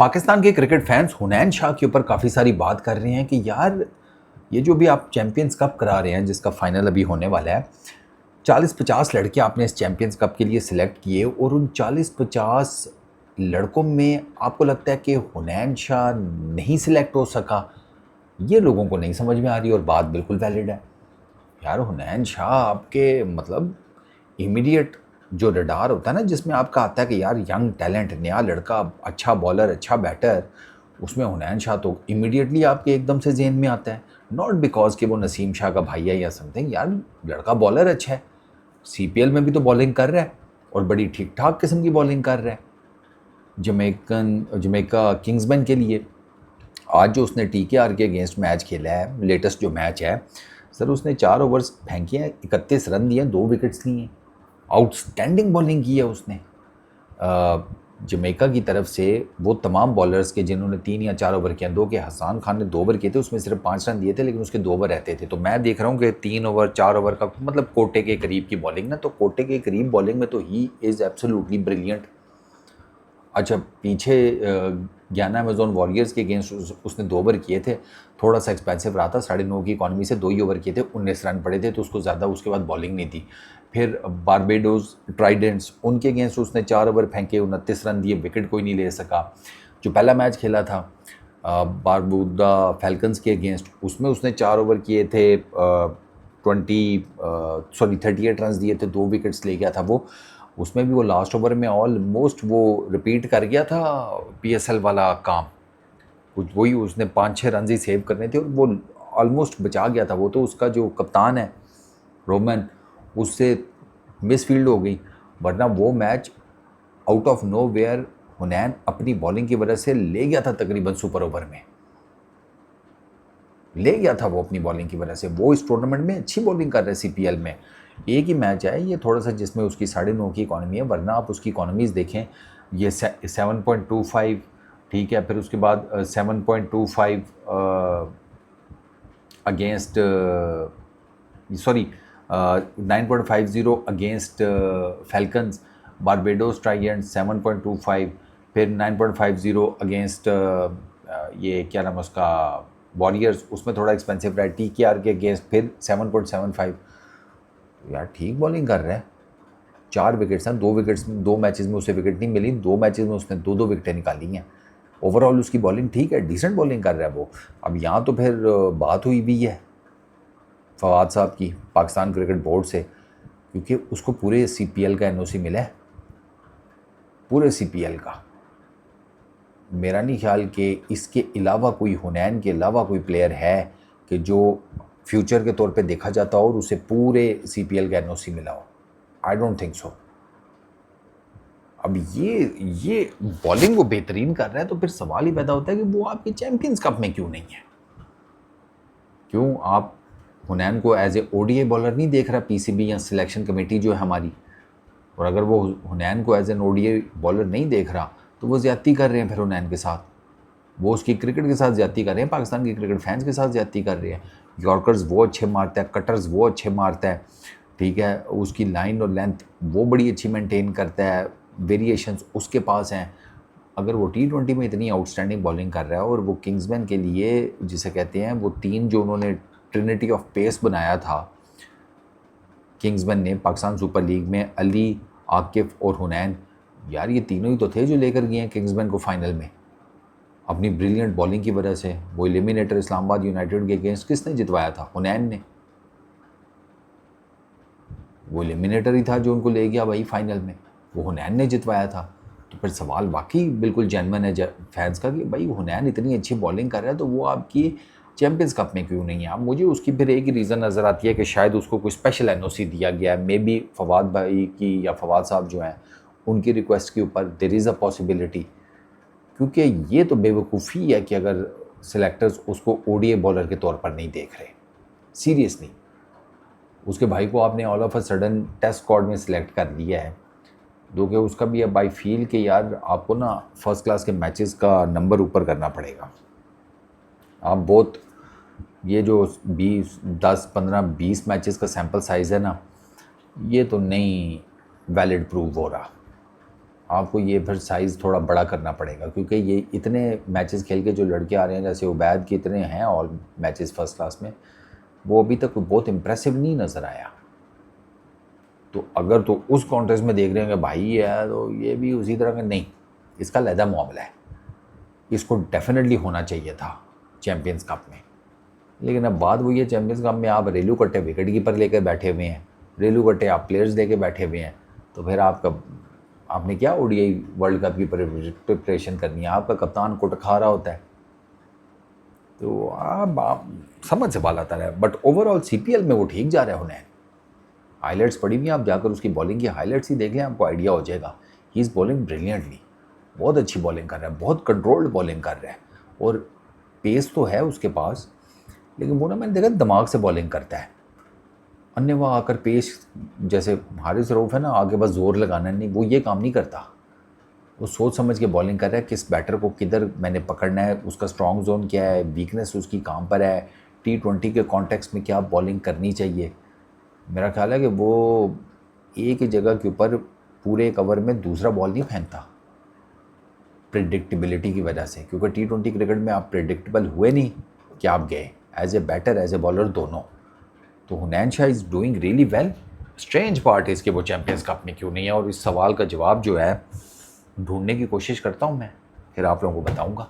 पाकिस्तान के cricket fans हुनैन Shah के ऊपर काफ़ी सारी बात कर रहे हैं कि यार ये जो भी आप चैंपियंस कप करा रहे हैं जिसका फाइनल अभी होने वाला है, 40-50 लड़के आपने इस चैंपियंस कप के लिए सिलेक्ट किए और उन 40-50 लड़कों में आपको लगता है कि हुनैन शाह नहीं सिलेक्ट हो सका। ये लोगों को नहीं समझ में आ रही और बात बिल्कुल वैलिड है। यार हुनैन शाह आपके मतलब इमीडिएट जो रडार होता है ना, जिसमें आपका आता है कि यार यंग टैलेंट, नया लड़का, अच्छा बॉलर, अच्छा बैटर, उसमें हुनैन शाह तो इमीडिएटली आपके एकदम से जेहन में आता है। नॉट बिकॉज कि वो नसीम शाह का भाई है या समथिंग, यार लड़का बॉलर अच्छा है, सीपीएल में भी तो बॉलिंग कर रहा है और बड़ी ठीक ठाक किस्म की बॉलिंग कर रहा है जमैका किंग्समैन के लिए। आज जो उसने टीकेआर के अगेंस्ट मैच खेला है, लेटेस्ट जो मैच है सर, उसने 4 ओवर्स फेंके हैं, 31 रन दिए, 2 विकेट्स लिए, आउटस्टैंडिंग बॉलिंग की है उसने। जमैका की तरफ से वो तमाम बॉलर्स के जिन्होंने 3 या 4 ओवर किए, 2 के हसान खान ने 2 ओवर किए थे, उसमें सिर्फ 5 रन दिए थे, लेकिन उसके 2 ओवर रहते थे। तो मैं देख रहा हूँ कि 3 ओवर 4 ओवर का मतलब कोटे के करीब की बॉलिंग ना, तो कोटे के करीब बॉलिंग में तो ही इज़ एब्सोल्युटली ब्रिलियंट। अच्छा, पीछे ज्ञाना अमेजोन वॉरियर्स के अगेंस्ट उसने 2 ओवर किए थे, थोड़ा सा एक्सपेंसिव रहा था, 9.5 की इकॉनमी से 2 ही ओवर किए थे, 19 रन पड़े थे, तो उसको ज़्यादा उसके बाद बॉलिंग नहीं थी। फिर बारबेडोस ट्राइडेंट्स, उनके अगेंस्ट उसने 4 ओवर फेंके, 29 रन दिए, विकेट कोई नहीं ले सका। जो पहला मैच खेला था बारबुदा फैल्कन्स के अगेंस्ट, उसमें उसने 4 ओवर किए थे, 38 रन दिए थे, 2 विकेट्स ले गया था वो। उसमें भी वो लास्ट ओवर में ऑलमोस्ट वो रिपीट कर गया था पीएसएल वाला काम, कुछ वही उसने 5-6 रन ही सेव करने थे और वो ऑलमोस्ट बचा गया था। वो तो उसका जो कप्तान है रोमन, उससे मिस फील्ड हो गई, वरना वो match out of no where Hunain अपनी बॉलिंग की वजह से ले गया था, तकरीबन सुपर ओवर में ले गया था वो अपनी बॉलिंग की वजह से। वो इस टूर्नामेंट में अच्छी बॉलिंग कर रहे हैं। सीपीएल में एक ही मैच है ये थोड़ा सा जिसमें उसकी 9.5 की इकॉनमी है, वरना आप उसकी इकॉनमीज़ देखें, ये 7.25, ठीक है, फिर उसके बाद 7.25 against, sorry 9.50 against falcons, Barbados Trident 7.25, फिर 9.50 अगेंस्ट ये क्या नाम है उसका वॉरियर्स, उसमें थोड़ा एक्सपेंसिव रहा है, टीकेआर के अगेंस्ट फिर 7.75। यार ठीक बॉलिंग कर रहा है। 4 विकेट्स हैं, 2 विकेट्स, 2 मैचेस में उसे विकेट नहीं मिली, 2 मैचेस में उसने 2-2 विकेटें निकाली हैं। ओवरऑल उसकी बॉलिंग ठीक है, डिसेंट बॉलिंग कर रहा है वो। अब यहाँ तो फिर बात हुई भी है फवाद साहब की पाकिस्तान क्रिकेट बोर्ड से, क्योंकि उसको पूरे सीपीएल का एनओसी मिला है, पूरे सीपीएल का। मेरा नहीं ख्याल कि इसके अलावा कोई, हुनैन के अलावा कोई प्लेयर है कि जो फ्यूचर के तौर पे देखा जाता हो और उसे पूरे सीपीएल का एनओसी मिला हो। I don't think so. अब ये बॉलिंग वो बेहतरीन कर रहा है, तो फिर सवाल ही पैदा होता है कि वो आपके चैंपियंस कप में क्यों नहीं है? क्यों आप हुनैन को एज ए ओडीआई बॉलर नहीं देख रहा पीसीबी या सिलेक्शन कमेटी जो है हमारी? और अगर वो हुनैन को एज एन ओडीआई बॉलर नहीं देख रहा, तो वो ज़्यादती कर रहे हैं फिर हुनैन के साथ, वो उसकी क्रिकेट के साथ ज़्यादती कर रहे हैं, पाकिस्तान के क्रिकेट फैंस के साथ ज़्यादती कर रहे हैं। यॉर्कर्स वो अच्छे मारता है, कटर्स वो अच्छे मारता है, ठीक है, उसकी लाइन और लेंथ वो बड़ी अच्छी मेंटेन करता है, वेरिएशंस उसके पास हैं। अगर वो T20 में इतनी आउटस्टैंडिंग बॉलिंग कर रहा है और वो किंग्समैन के लिए जिसे कहते हैं वो 3 जो उन्होंने ट्रिनिटी ऑफ पेस बनाया था किंग्समैन ने पाकिस्तान सुपर लीग में, अली, आकिफ और हुनैन, यार ये तीनों ही तो थे जो लेकर गए हैं किंग्समैन को फाइनल में अपनी ब्रिलियंट बॉलिंग की वजह से। वो एलिमिनेटर इस्लामाबाद यूनाइटेड के अगेंस्ट किसने जितवाया था? हुनैन ने। वो एलिमिनेटर ही था जो उनको ले गया भाई फाइनल में, वो हुनैन ने जितवाया था। तो फिर सवाल वाकई बिल्कुल जेन्युइन है फैंस का कि भाई हुनैन इतनी अच्छी बॉलिंग कर रहा है तो वो आपकी चैंपियंस कप में क्यों नहीं है? अब मुझे उसकी फिर एक ही रीज़न नज़र आती है कि शायद उसको कोई स्पेशल एनओसी दिया गया है, मे बी फवाद भाई की या फवाद साहब जो हैं उनकी रिक्वेस्ट के ऊपर देयर इज़ अ पॉसिबिलिटी। क्योंकि ये तो बेवकूफ़ी है कि अगर सिलेक्टर्स उसको ओडीआई बॉलर के तौर पर नहीं देख रहे, सीरियसली। उसके भाई को आपने all of a sudden test squad में सिलेक्ट कर लिया है, जो कि उसका भी अब आई फील कि यार आपको ना फर्स्ट क्लास के मैचेस का नंबर ऊपर करना पड़ेगा। आप बहुत ये जो 20, 10, 15, 20 मैचेस का सैम्पल साइज़ है ना, ये तो नहीं वैलिड प्रूव हो रहा। आपको ये फिर साइज़ थोड़ा बड़ा करना पड़ेगा, क्योंकि ये इतने मैचेस खेल के जो लड़के आ रहे हैं, जैसे उबैद के इतने हैं ऑल मैचेस फर्स्ट क्लास में, वो अभी तक बहुत इम्प्रेसिव नहीं नज़र आया। तो अगर तो उस कॉन्टेस्ट में देख रहे हैं कि भाई है, तो ये भी उसी तरह का नहीं, इसका अलहदा मामला है, इसको डेफिनेटली होना चाहिए था चैम्पियंस कप में। लेकिन अब बात वही है, चैम्पियंस कप में आप रेलू कट्टे विकेट कीपर लेकर बैठे हुए हैं, रेलू कट्टे आप प्लेयर्स लेके बैठे हुए हैं, तो फिर आपने क्या ओडीआई वर्ल्ड कप की प्रिपरेशन करनी है? आपका कप्तान कुट खा रहा होता है। तो आप समझ से बाल आता है, बट ओवरऑल सीपीएल में वो ठीक जा रहा है। उन्हें हाईलाइट्स पड़ी हुई हैं, आप जाकर उसकी बॉलिंग की हाईलाइट्स ही देख लें, आपको आइडिया हो जाएगा। ही इज़ बॉलिंग ब्रिलियंटली, बहुत अच्छी बॉलिंग कर रहा है, बहुत कंट्रोल्ड बॉलिंग कर रहा है, और पेस तो है उसके पास, लेकिन वो ना मैंने देखा दिमाग से बॉलिंग करता है। अन्य वह आकर पेस, जैसे हारिस रऊफ़ है ना, आगे बस जोर लगाना नहीं, वो ये काम नहीं करता। वो सोच समझ के बॉलिंग कर रहा है, किस बैटर को किधर मैंने पकड़ना है, उसका स्ट्रॉन्ग जोन क्या है, वीकनेस उसकी कहाँ पर है, T20 के कॉन्टेक्स्ट में क्या बॉलिंग करनी चाहिए। मेरा ख्याल है कि वो एक ही जगह के ऊपर पूरे एक ओवर में दूसरा बॉल नहीं फेंकता, प्रिडिक्टेबिलिटी की वजह से, क्योंकि T20 क्रिकेट में आप प्रिडिक्टेबल हुए नहीं कि आप गए as a batter as a bowler दोनों। तो Hunain Shah is doing really well. Strange part है इसके, वो चैम्पियंस कप में क्यों नहीं है, और इस सवाल का जवाब जो है ढूंढने की कोशिश करता हूँ मैं, फिर आप लोगों को बताऊँगा।